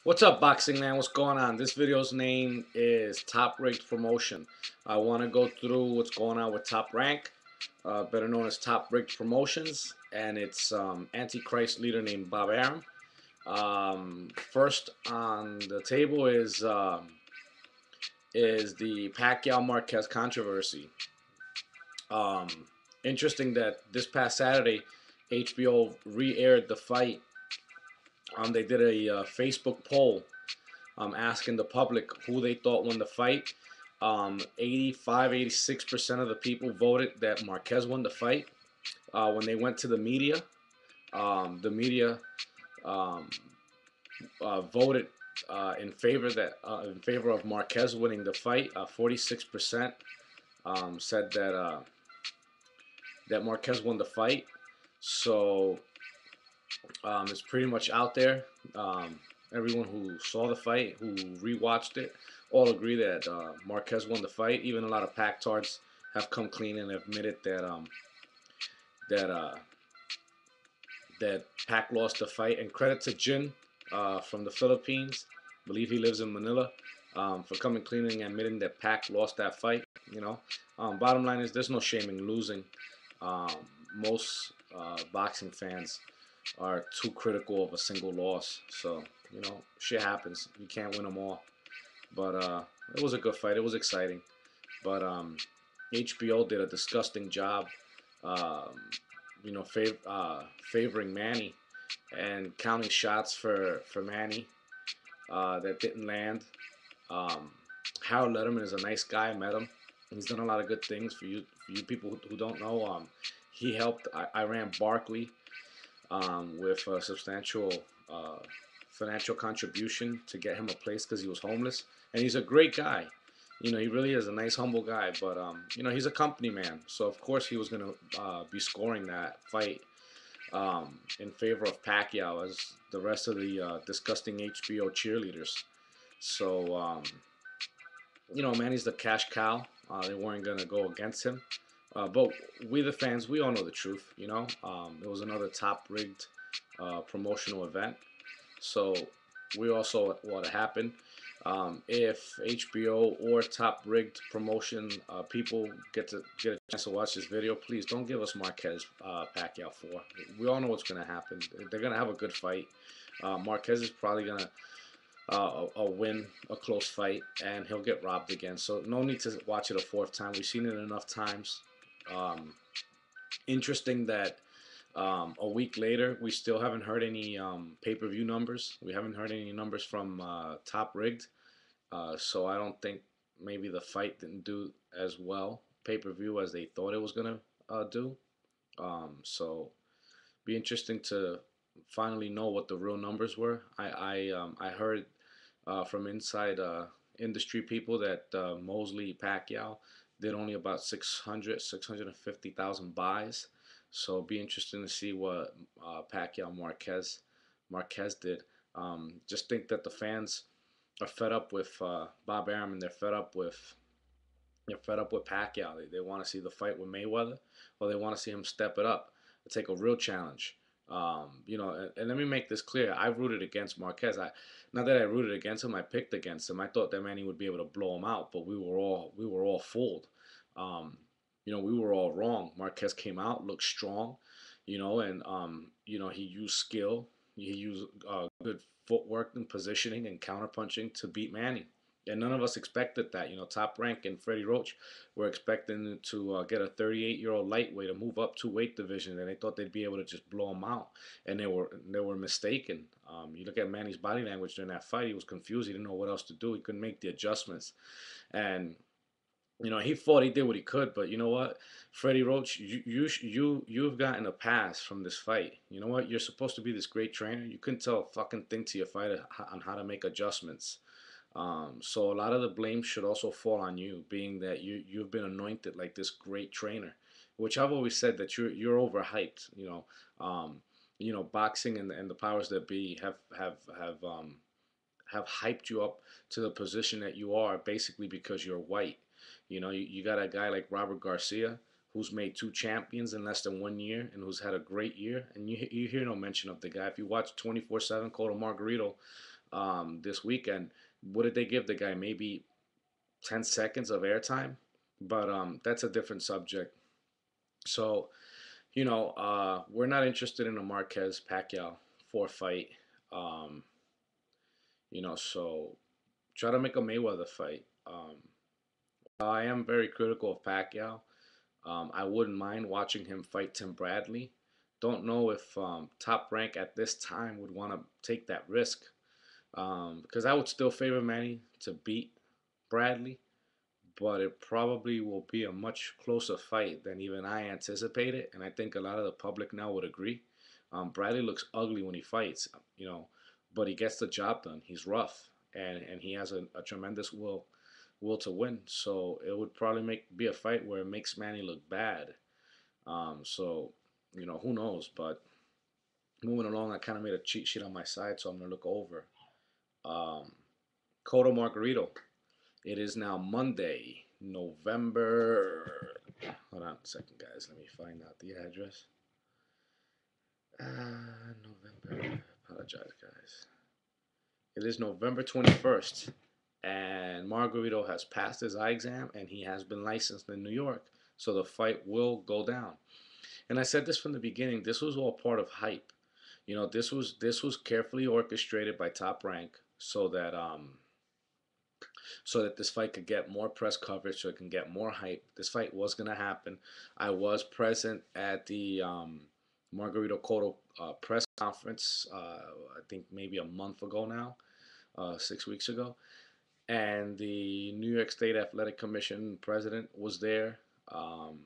What's up, boxing man? What's going on? This video's name is Top Ranked Promotion. I want to go through what's going on with Top Rank, better known as Top Ranked Promotions, and its Antichrist leader named Bob Arum. First on the table is the Pacquiao Marquez controversy. Um, Interesting that this past Saturday, HBO re-aired the fight. They did a Facebook poll asking the public who they thought won the fight. 85, 86% of the people voted that Marquez won the fight. When they went to the media um, voted in favor of Marquez winning the fight. 46% said that Marquez won the fight. So it's pretty much out there. Everyone who saw the fight, who rewatched it, all agree that Marquez won the fight. Even a lot of Pactards have come clean and admitted that that Pac lost the fight. And credit to Jin from the Philippines. I believe he lives in Manila. For coming clean and admitting that Pac lost that fight. Bottom line is there's no shame in losing. Um, most boxing fans are too critical of a single loss. So, shit happens. You can't win them all. But it was a good fight. It was exciting. But HBO did a disgusting job, um, favoring Manny and counting shots for Manny that didn't land. Um, Harold Letterman is a nice guy. I met him. He's done a lot of good things for you people who don't know. He helped Iran Barkley with a substantial uh, financial contribution to get him a place because he was homeless. And he's a great guy. He really is a nice, humble guy. But he's a company man, so of course he was gonna be scoring that fight in favor of Pacquiao as the rest of the disgusting HBO cheerleaders. So Manny's the cash cow. They weren't gonna go against him. But we, the fans, we all know the truth. It was another top rigged promotional event. So we also what happened. If HBO or top rigged promotion people get a chance to watch this video, please don't give us Marquez Pacquiao 4. We all know what's going to happen. They're going to have a good fight. Marquez is probably going to win a close fight, and he'll get robbed again. So no need to watch it a fourth time. We've seen it enough times. Um, Interesting that a week later, we still haven't heard any pay-per-view numbers. We haven't heard any numbers from Top Rigged. So I don't think maybe the fight didn't do as well pay-per-view as they thought it was gonna do. So be interesting to finally know what the real numbers were. I heard from inside industry people that Mosley Pacquiao did only about 650,000 buys. So be interesting to see what Pacquiao Marquez did. Just think that the fans are fed up with Bob Arum, and they're fed up with Pacquiao. They want to see the fight with Mayweather, or they want to see him step it up and take a real challenge. And let me make this clear. I rooted against Marquez. Not that I rooted against him. I picked against him. I thought that Manny would be able to blow him out, but we were all fooled. Um, we were all wrong. Marquez came out, looked strong, and he used skill. He used good footwork and positioning and counterpunching to beat Manny. And none of us expected that. Top Rank and Freddie Roach were expecting to get a 38-year-old lightweight to move up two weight division, and they thought they'd be able to just blow him out, and they were mistaken. You look at Manny's body language during that fight; he was confused. He didn't know what else to do. He couldn't make the adjustments, and he fought. He did what he could, but you know what, Freddie Roach, you've gotten a pass from this fight. You know what? You're supposed to be this great trainer. You couldn't tell a fucking thing to your fighter on how to make adjustments. So a lot of the blame should also fall on you, being that you've been anointed like this great trainer, which I've always said that you're overhyped. Boxing and the powers that be have hyped you up to the position that you are basically because you're white. You got a guy like Robert Garcia who's made two champions in less than 1 year and who's had a great year. And you hear no mention of the guy. If you watch 24/7 Call to Margarito, this weekend. What did they give the guy? Maybe 10 seconds of airtime, but that's a different subject. So, we're not interested in a Marquez Pacquiao four fight. Um, so try to make a Mayweather fight. I am very critical of Pacquiao. I wouldn't mind watching him fight Tim Bradley. Don't know if Top Rank at this time would want to take that risk, because I would still favor Manny to beat Bradley, but it probably will be a much closer fight than even I anticipated, and I think a lot of the public now would agree. Bradley looks ugly when he fights, but he gets the job done. He's rough, and he has a tremendous will to win. So it would probably be a fight where it makes Manny look bad. So who knows? But moving along, I kind of made a cheat sheet on my side, so I'm gonna look over. Um, Cotto Margarito. It is now Monday, November. Hold on a second, guys. Let me find out the address. November. Apologize, guys. It is November 21st, and Margarito has passed his eye exam and he has been licensed in New York. So the fight will go down. And I said this from the beginning. This was all part of hype. This was carefully orchestrated by Top Rank so that this fight could get more press coverage, so it can get more hype. This fight was gonna happen. I was present at the Margarito Cotto press conference. I think maybe a month ago now, 6 weeks ago, and the New York State Athletic Commission president was there. Um,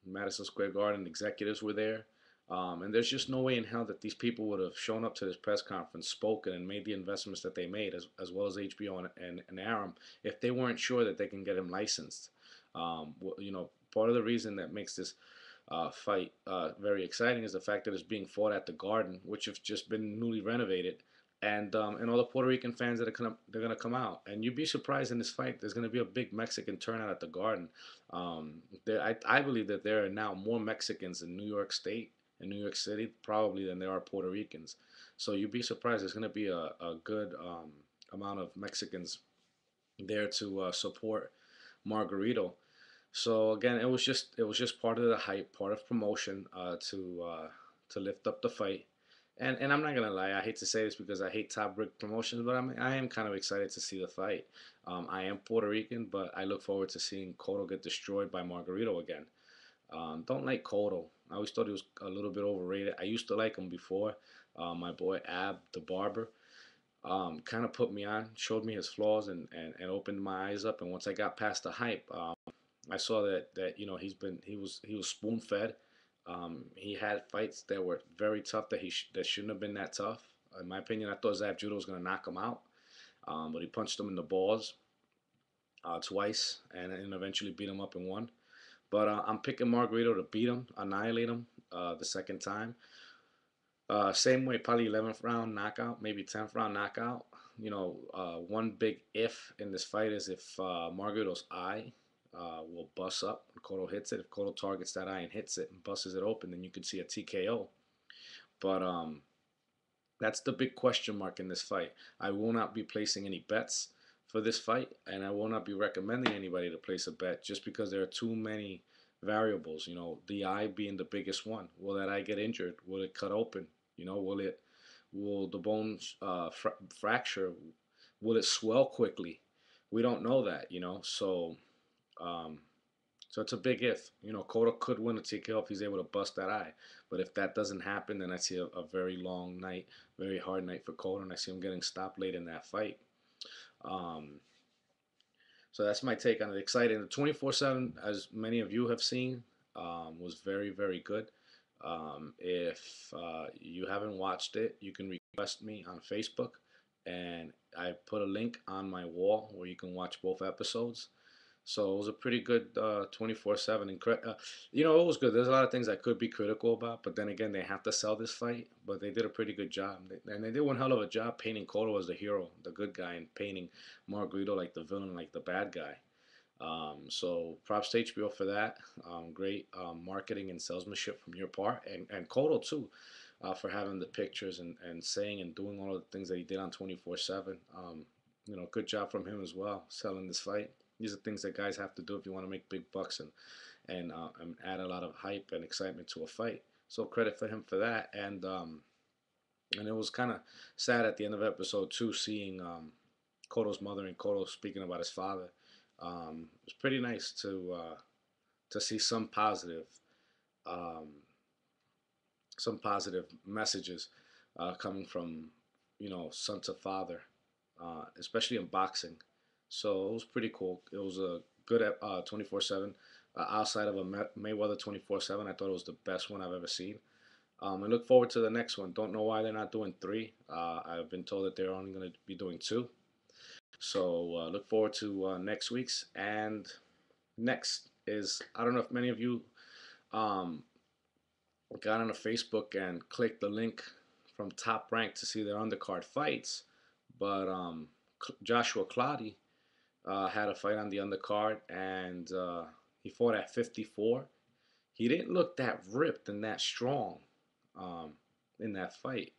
Madison Square Garden executives were there. And there's just no way in hell that these people would have shown up to this press conference, spoken, and made the investments that they made, as well as HBO and Arum, if they weren't sure that they can get him licensed. Part of the reason that makes this fight very exciting is the fact that it's being fought at the Garden, which has just been newly renovated, and all the Puerto Rican fans that they're gonna come out, and you'd be surprised in this fight. There's gonna be a big Mexican turnout at the Garden. I believe that there are now more Mexicans in New York State and New York City probably than there are Puerto Ricans. So you'd be surprised. There's gonna be a good amount of Mexicans there to support Margarito. So again, it was just part of the hype, part of promotion to lift up the fight. And I'm not gonna lie, I hate to say this because I hate top brick promotions, but I am kind of excited to see the fight. I am Puerto Rican, but I look forward to seeing Cotto get destroyed by Margarito again. Don't like Cotto. I always thought he was a little bit overrated. I used to like him before. My boy Ab, the barber, kind of put me on, showed me his flaws, and opened my eyes up. And once I got past the hype, I saw that he was spoon fed. He had fights that were very tough that shouldn't have been that tough. In my opinion, I thought Zab Judo was gonna knock him out, but he punched him in the balls twice and eventually beat him up and won. But I'm picking Margarito to beat him, annihilate him the second time. Same way, probably 11th round knockout, maybe 10th round knockout. One big if in this fight is if Margarito's eye will bust up when Cotto hits it. If Cotto targets that eye and hits it and busts it open, then you could see a TKO. But that's the big question mark in this fight. I will not be placing any bets for this fight, and I will not be recommending anybody to place a bet just because there are too many variables. The eye being the biggest one. Will that eye get injured? Will it cut open? Will the bones fracture? Will it swell quickly? We don't know that. Um, so it's a big if. Cotto could win a TKO if he's able to bust that eye. But if that doesn't happen, then I see a very long night, very hard night for Cotto, and I see him getting stopped late in that fight. Um, so that's my take on it. Exciting. The 24/7, as many of you have seen, was very, very good. If you haven't watched it, you can request me on Facebook, and I put a link on my wall where you can watch both episodes. So it was a pretty good 24/7. It was good. There's a lot of things I could be critical about, but then again, they have to sell this fight. But they did a pretty good job, and they did one hell of a job painting Cotto as the hero, the good guy, and painting Margarito like the villain, like the bad guy. So props to HBO for that. Great marketing and salesmanship from your part, and Cotto too. for having the pictures and saying and doing all of the things that he did on 24/7. Good job from him as well, selling this fight. These are things that guys have to do if you want to make big bucks and add a lot of hype and excitement to a fight. So credit for him for that. And it was kind of sad at the end of episode 2 seeing Koto's mother and Koto speaking about his father. It was pretty nice to see um, some positive messages coming from son to father, especially in boxing. So it was pretty cool. It was a good 24/7. Outside of a Mayweather 24/7, I thought it was the best one I've ever seen. I look forward to the next one. Don't know why they're not doing 3. I've been told that they're only going to be doing 2. So look forward to next week's. And next is, I don't know if many of you um, got on a Facebook and clicked the link from Top Rank to see their undercard fights, but Joshua Clottey had a fight on the undercard, and he fought at 54. He didn't look that ripped and that strong um, in that fight.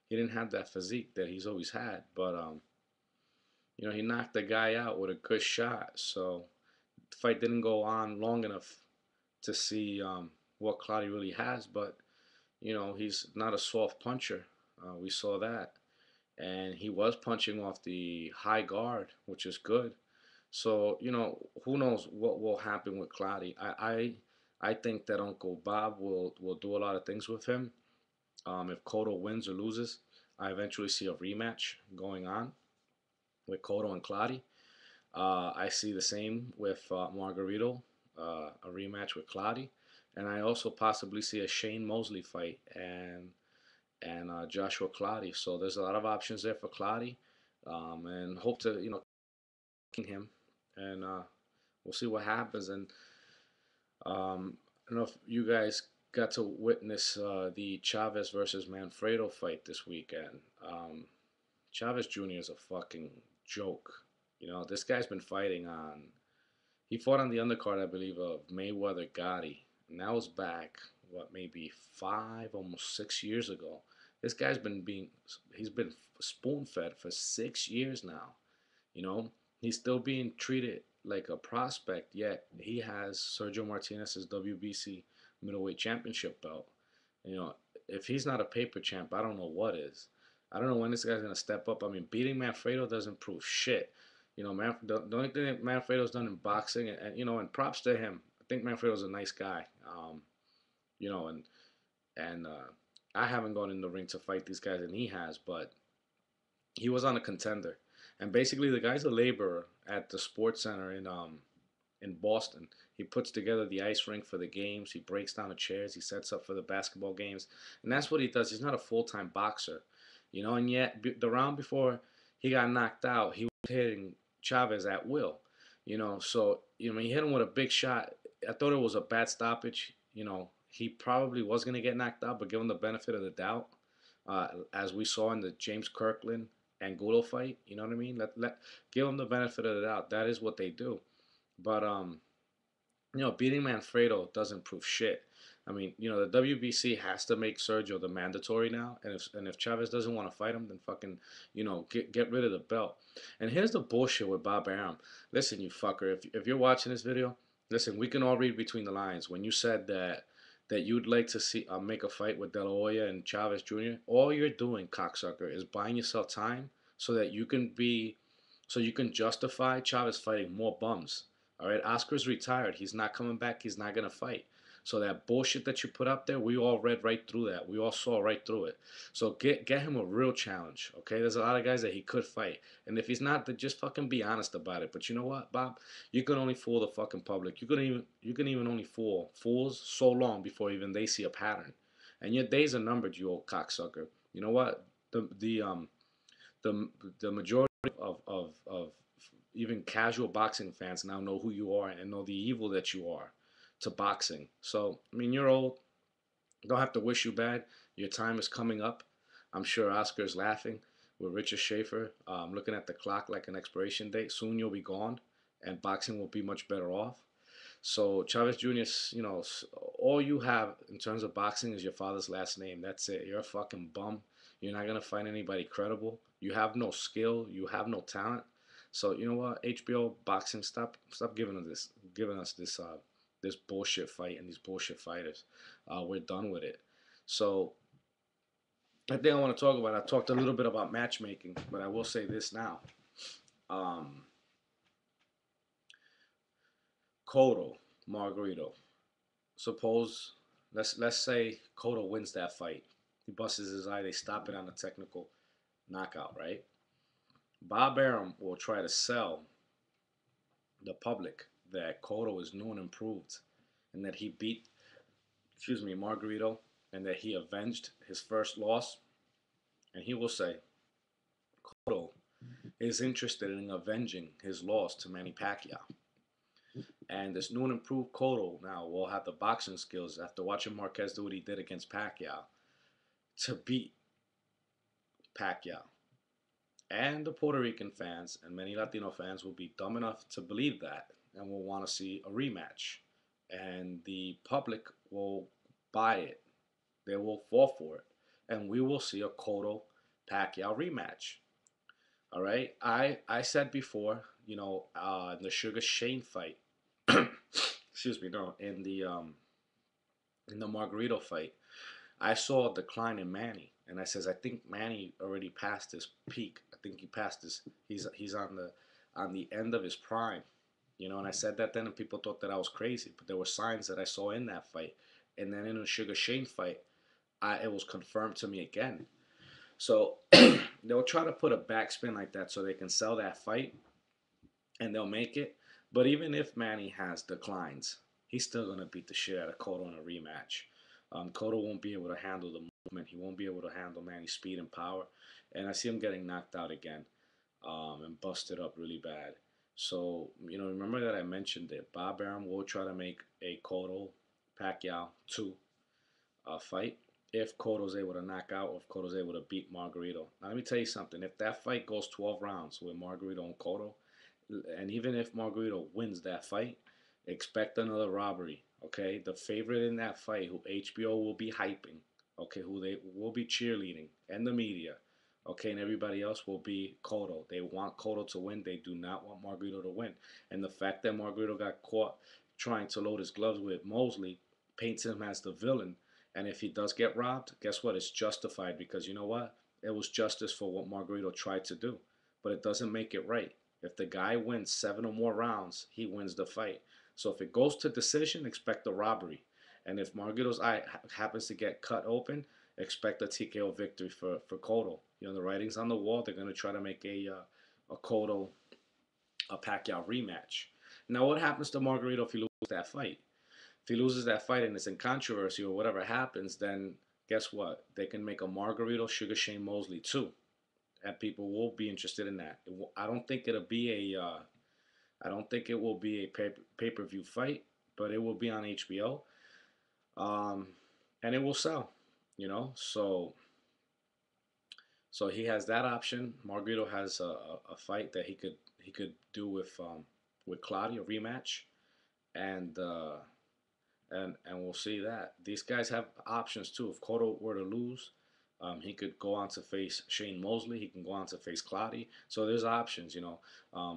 He didn't have that physique that he's always had, but he knocked the guy out with a good shot. So the fight didn't go on long enough to see what Clottey really has, but he's not a soft puncher. We saw that, and he was punching off the high guard, which is good. So who knows what will happen with Clottey? I think that Uncle Bob will do a lot of things with him. If Cotto wins or loses, I eventually see a rematch going on with Cotto and Clottey. I see the same with Margarito, a rematch with Clottey, and I also possibly see a Shane Mosley fight and Joshua Clottey. So there's a lot of options there for Clottey, and hope to him, and we'll see what happens. And I don't know if you guys got to witness the Chavez versus Manfredo fight this weekend. Chavez Jr. is a fucking joke. This guy's been fighting on. He fought on the undercard, I believe, of Mayweather Gotti, and that was back maybe 5, almost 6 years ago. This guy's he's been spoon fed for 6 years now. He's still being treated like a prospect, yet he has Sergio Martinez's WBC middleweight championship belt. You know, if he's not a paper champ, I don't know what is. I don't know when this guy's gonna step up. I mean, beating Manfredo doesn't prove shit. The only thing that Manfredo's done in boxing, and props to him. I think Manfredo's a nice guy. You know, and I haven't gone in the ring to fight these guys, and he has, but he was on a contender, and basically the guy's a laborer at the Sports Center in Boston. He puts together the ice rink for the games. He breaks down the chairs. He sets up for the basketball games, and that's what he does. He's not a full-time boxer, And yet the round before he got knocked out, he was hitting Chavez at will, So he hit him with a big shot. I thought it was a bad stoppage. He probably was gonna get knocked out, but give him the benefit of the doubt, as we saw in the James Kirkland and Gulo fight. You know what I mean? Let give him the benefit of the doubt. That is what they do. But beating Manfredo doesn't prove shit. I mean, the WBC has to make Sergio the mandatory now, and if Chavez doesn't want to fight him, then fucking, get rid of the belt. And here's the bullshit with Bob Arum. Listen, you fucker, if you're watching this video, listen, we can all read between the lines. When you said that you'd like to see make a fight with De La Hoya and Chavez Jr., all you're doing, cocksucker, is buying yourself time so that you can justify Chavez fighting more bums. All right, Oscar's retired. He's not coming back. He's not gonna fight. So that bullshit that you put up there, we all read right through that. We all saw right through it. So get him a real challenge, okay? There's a lot of guys that he could fight, and if he's not, then just fucking be honest about it. But you know what, Bob? You can only fool the fucking public. You can even only fool fools so long before even they see a pattern, and your days are numbered, you old cocksucker. You know what? The majority of even casual boxing fans now know who you are and know the evil that you are to boxing. So, I mean, you're old. Don't have to wish you bad. Your time is coming up. I'm sure Oscar's laughing with Richard Schaefer, looking at the clock like an expiration date. Soon you'll be gone, and boxing will be much better off. So Chavez Jr. All you have in terms of boxing is your father's last name. That's it. You're a fucking bum. You're not gonna find anybody credible. You have no skill. You have no talent. So you know what? HBO boxing, stop giving us this bullshit fight and these bullshit fighters. We're done with it. So I think I want to talk about. I talked a little bit about matchmaking, but I will say this now. Um, Cotto, Margarito. Suppose let's say Cotto wins that fight. He busts his eye. They stop it on a technical knockout, right? Bob Arum will try to sell the public that Cotto is new and improved, and that he beat, Margarito, and that he avenged his first loss. And he will say Cotto is interested in avenging his loss to Manny Pacquiao. And this new and improved Cotto now will have the boxing skills after watching Marquez do what he did against Pacquiao to beat Pacquiao. And the Puerto Rican fans and many Latino fans will be dumb enough to believe that and will want to see a rematch. And the public will buy it. They will fall for it. And we will see a Cotto Pacquiao rematch. All right. I said before, the Sugar Shane fight. Excuse me, no, in the Margarito fight, I saw a decline in Manny, and I says I think Manny already passed his peak. I think he passed his. He's on the end of his prime, And I said that then, and people thought that I was crazy, but there were signs that I saw in that fight, and then in the Sugar Shane fight, it was confirmed to me again. So they'll try to put a backspin like that so they can sell that fight, and they'll make it. But even if Manny has declines, he's still gonna beat the shit out of Cotto in a rematch. Cotto won't be able to handle the movement. He won't be able to handle Manny's speed and power. And I see him getting knocked out again, and busted up really bad. So remember that I mentioned it. Bob Arum will try to make a Cotto Pacquiao 2 fight if Cotto's able to knock out or if Cotto's able to beat Margarito. Now let me tell you something. If that fight goes 12 rounds with Margarito and Cotto, and even if Margarito wins that fight, expect another robbery. Okay, the favorite in that fight, who HBO will be hyping, okay, who they will be cheerleading, and the media, okay, and everybody else will be Cotto. They want Cotto to win. They do not want Margarito to win. And the fact that Margarito got caught trying to load his gloves with Mosley paints him as the villain. And if he does get robbed, guess what? It's justified because you know what? It was justice for what Margarito tried to do, but it doesn't make it right. If the guy wins 7 or more rounds, he wins the fight. So if it goes to decision, expect a robbery. And if Margarito's eye happens to get cut open, expect a TKO victory for Cotto. The writing's on the wall. They're going to try to make a Cotto, a Pacquiao rematch. Now, what happens to Margarito if he loses that fight? If he loses that fight and it's in controversy or whatever happens, then guess what? They can make a Margarito Sugar Shane Mosley too, and people will be interested in that. I don't think it'll be a I don't think it will be a pay-per-view fight, but it will be on HBO, um, and it will sell. So he has that option. Margarito has a fight that he could do with Claudio rematch, and and we'll see that these guys have options too. If Cotto were to lose, he could go on to face Shane Mosley. He can go on to face Clottey. So there's options.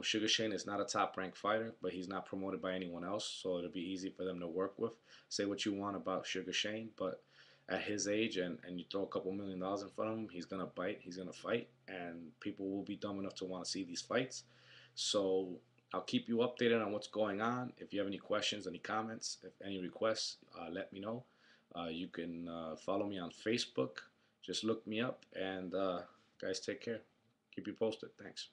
Sugar Shane is not a top-ranked fighter, but he's not promoted by anyone else, so it'll be easy for them to work with. Say what you want about Sugar Shane, but at his age, and you throw a couple $1 million in front of him, he's gonna bite. He's gonna fight, and people will be dumb enough to want to see these fights. So I'll keep you updated on what's going on. If you have any questions, any comments, if any requests, let me know. You can follow me on Facebook. Just look me up, and guys, take care. Keep you posted. Thanks.